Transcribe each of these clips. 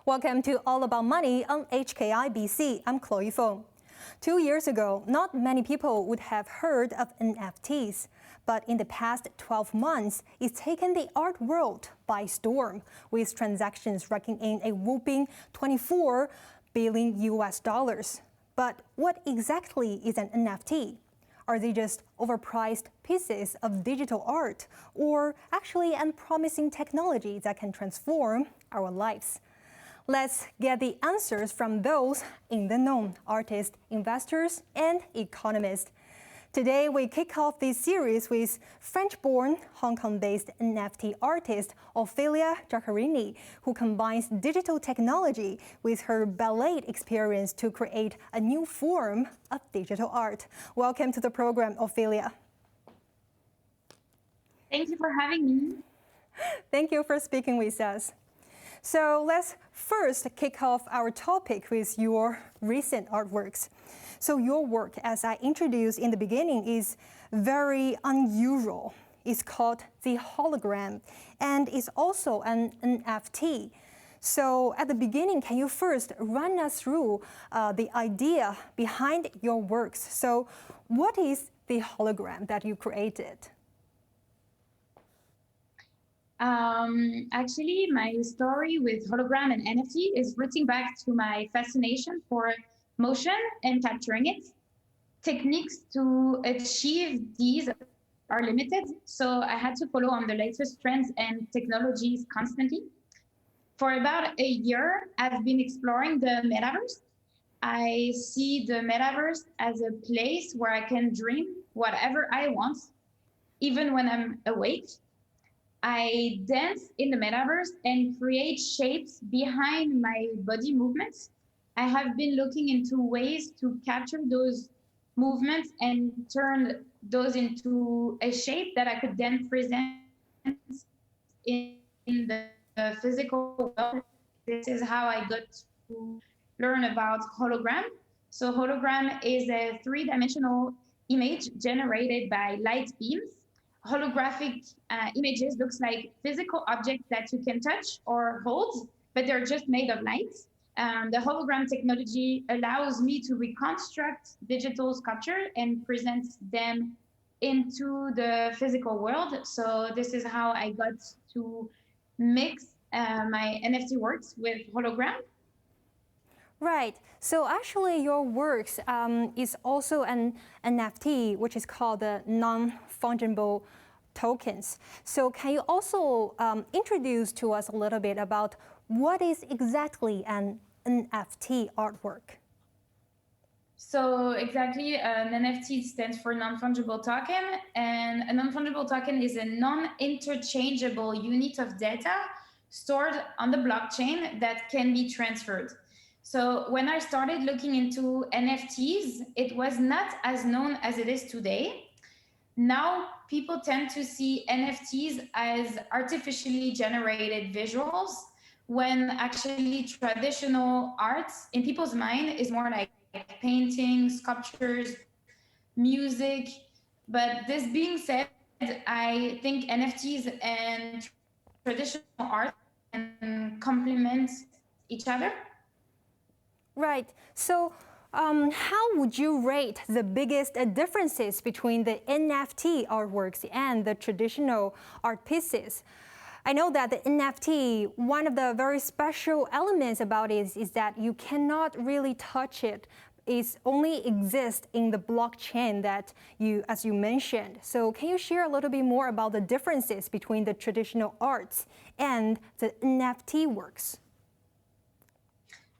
Welcome to All About Money on HKIBC. I'm Chloe Fong. 2 years ago, not many people would have heard of NFTs. But in the past 12 months, it's taken the art world by storm, with transactions raking in a whopping 24 billion US dollars. But what exactly is an NFT? Are they just overpriced pieces of digital art, or actually a promising technology that can transform our lives? Let's get the answers from those in the know: artists, investors, and economists. Today, we kick off this series with French-born, Hong Kong-based NFT artist Ophelia Jacarini, who combines digital technology with her ballet experience to create a new form of digital art. Welcome to the program, Ophelia. Thank you for having me. Thank you for speaking with us. So let's first kick off our topic with your recent artworks. So your work, as I introduced in the beginning, is very unusual. It's called the hologram, and it's also an NFT. So at the beginning, can you first run us through the idea behind your works? So what is the hologram that you created? Actually, my story with hologram and NFT is rooting back to my fascination for motion and capturing it. Techniques to achieve these are limited, so I had to follow on the latest trends and technologies constantly. For about a year, I've been exploring the metaverse. I see the metaverse as a place where I can dream whatever I want, even when I'm awake. I dance in the metaverse and create shapes behind my body movements. I have been looking into ways to capture those movements and turn those into a shape that I could then present in the physical world. This is how I got to learn about hologram. So hologram is a three-dimensional image generated by light beams. Holographic images looks like physical objects that you can touch or hold, but they're just made of light. The hologram technology allows me to reconstruct digital sculpture and present them into the physical world. So this is how I got to mix my NFT works with hologram. Right. So actually, your works is also an NFT, which is called the non-fungible tokens. So can you also introduce to us a little bit about what is exactly an NFT artwork? So exactly, an NFT stands for non-fungible token, and a non-fungible token is a non-interchangeable unit of data stored on the blockchain that can be transferred. So when I started looking into NFTs, it was not as known as it is today. Now people tend to see NFTs as artificially generated visuals, when actually traditional arts in people's mind is more like painting, sculptures, music. But this being said, I think NFTs and traditional art can complement each other. Right. So how would you rate the biggest differences between the NFT artworks and the traditional art pieces? I know that the NFT, one of the very special elements about it is that you cannot really touch it. It only exists in the blockchain that as you mentioned. So can you share a little bit more about the differences between the traditional arts and the NFT works?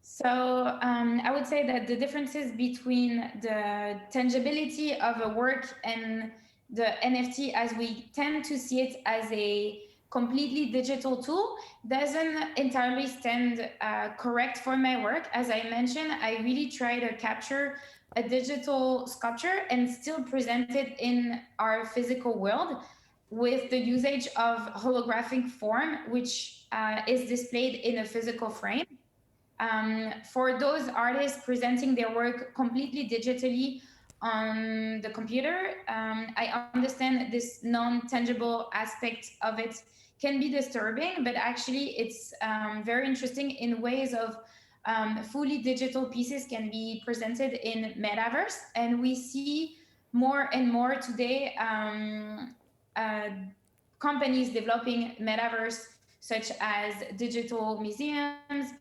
So I would say that the differences between the tangibility of a work and the NFT, as we tend to see it as a completely digital tool, doesn't entirely stand correct for my work. As I mentioned, I really try to capture a digital sculpture and still present it in our physical world with the usage of holographic form, which is displayed in a physical frame. For those artists presenting their work completely digitally on the computer, I understand this non-tangible aspect of it can be disturbing, but actually it's very interesting in ways of fully digital pieces can be presented in metaverse. And we see more and more today companies developing metaverse, such as digital museums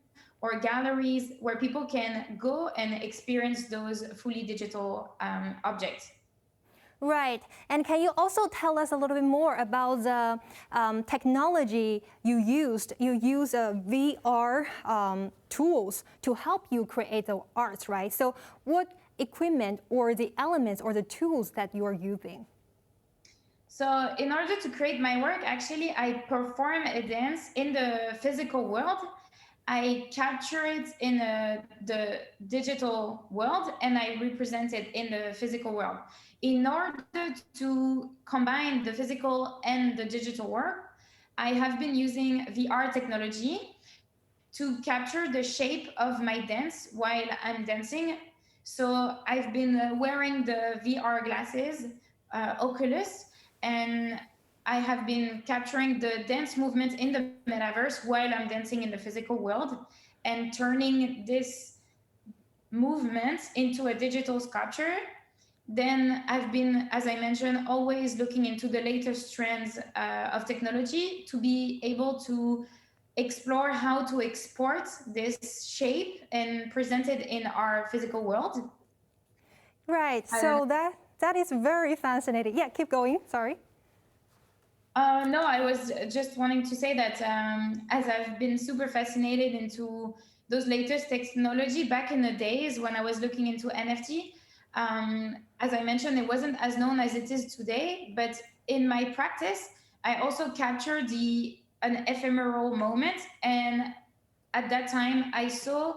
or galleries, where people can go and experience those fully digital objects. Right. And can you also tell us a little bit more about the technology you used? You use VR tools to help you create the arts, right? So what equipment or the elements or the tools that you are using? So in order to create my work, actually, I perform a dance in the physical world. I capture it in the digital world, and I represent it in the physical world. In order to combine the physical and the digital work, I have been using VR technology to capture the shape of my dance while I'm dancing. So I've been wearing the VR glasses, Oculus, and I have been capturing the dance movement in the metaverse while I'm dancing in the physical world and turning this movement into a digital sculpture. Then I've been, as I mentioned, always looking into the latest trends of technology to be able to explore how to export this shape and present it in our physical world. Right. So that is very fascinating. Yeah, keep going. Sorry. No, I was just wanting to say that as I've been super fascinated into those latest technology back in the days when I was looking into NFT, as I mentioned, it wasn't as known as it is today. But in my practice, I also captured an ephemeral moment, and at that time, I saw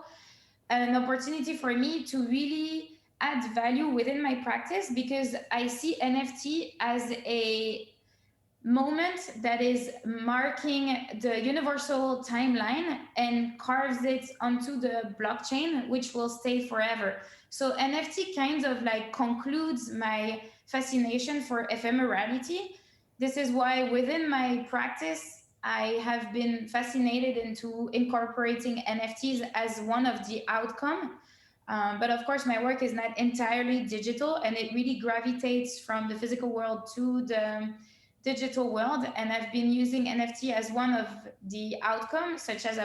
an opportunity for me to really add value within my practice because I see NFT as a moment that is marking the universal timeline and carves it onto the blockchain, which will stay forever. So NFT kind of like concludes my fascination for ephemerality. This is why within my practice, I have been fascinated into incorporating NFTs as one of the outcome. But of course, my work is not entirely digital, and it really gravitates from the physical world to the digital world. And I've been using NFT as one of the outcomes, such as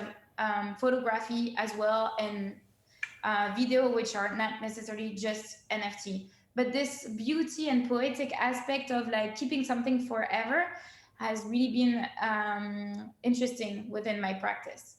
photography as well, and video, which are not necessarily just NFT. But this beauty and poetic aspect of like keeping something forever has really been interesting within my practice.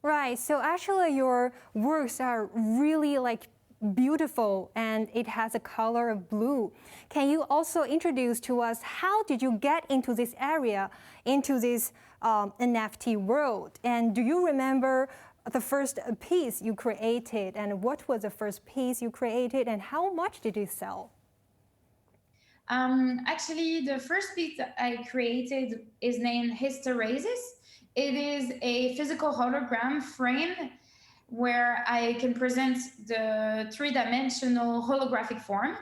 Right. So actually, your works are really like beautiful, and it has a color of blue. Can you also introduce to us how did you get into this area, into this NFT world? And do you remember the first piece you created, and what was the first piece you created, and how much did you sell? Actually, the first piece that I created is named Hysteresis. It is a physical hologram frame where I can present the three-dimensional holographic form.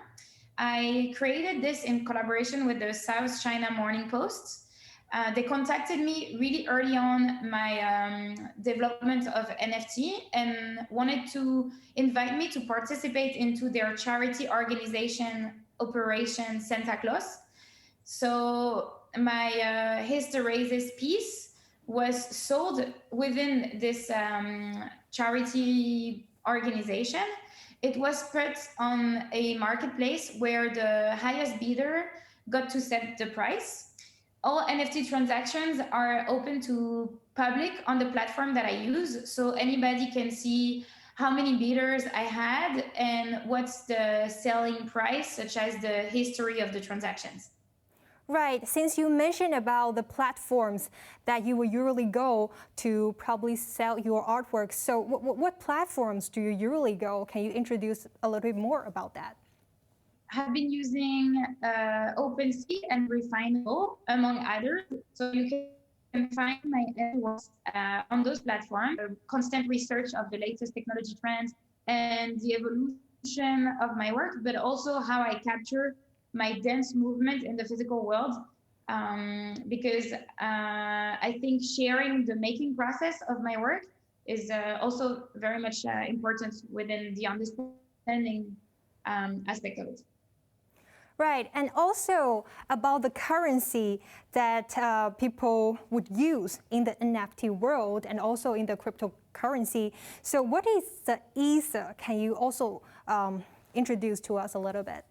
I created this in collaboration with the South China Morning Post. They contacted me really early on my development of NFT and wanted to invite me to participate into their charity organization Operation Santa Claus. So my Hysteresis piece was sold within this charity organization. It was put on a marketplace where the highest bidder got to set the price. All NFT transactions are open to public on the platform that I use, so anybody can see how many bidders I had and what's the selling price, such as the history of the transactions. Right. Since you mentioned about the platforms that you will usually go to probably sell your artwork, so what platforms do you usually go? Can you introduce a little bit more about that? Have been using OpenSea and Refinable, among others. So you can find my works on those platforms, constant research of the latest technology trends and the evolution of my work, but also how I capture my dance movement in the physical world. because I think sharing the making process of my work is also very much important within the understanding aspect of it. Right, and also about the currency that people would use in the NFT world and also in the cryptocurrency. So what is the Ether? Can you also introduce to us a little bit?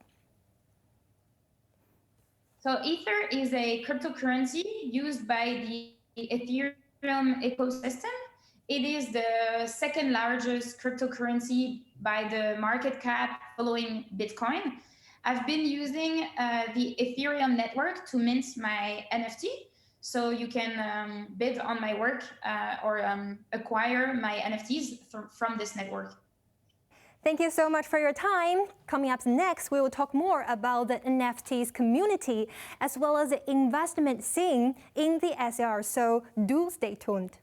So Ether is a cryptocurrency used by the Ethereum ecosystem. It is the second largest cryptocurrency by the market cap following Bitcoin. I've been using the Ethereum network to mint my NFT. So you can bid on my work or acquire my NFTs from this network. Thank you so much for your time. Coming up next, we will talk more about the NFTs community as well as the investment scene in the SAR. So do stay tuned.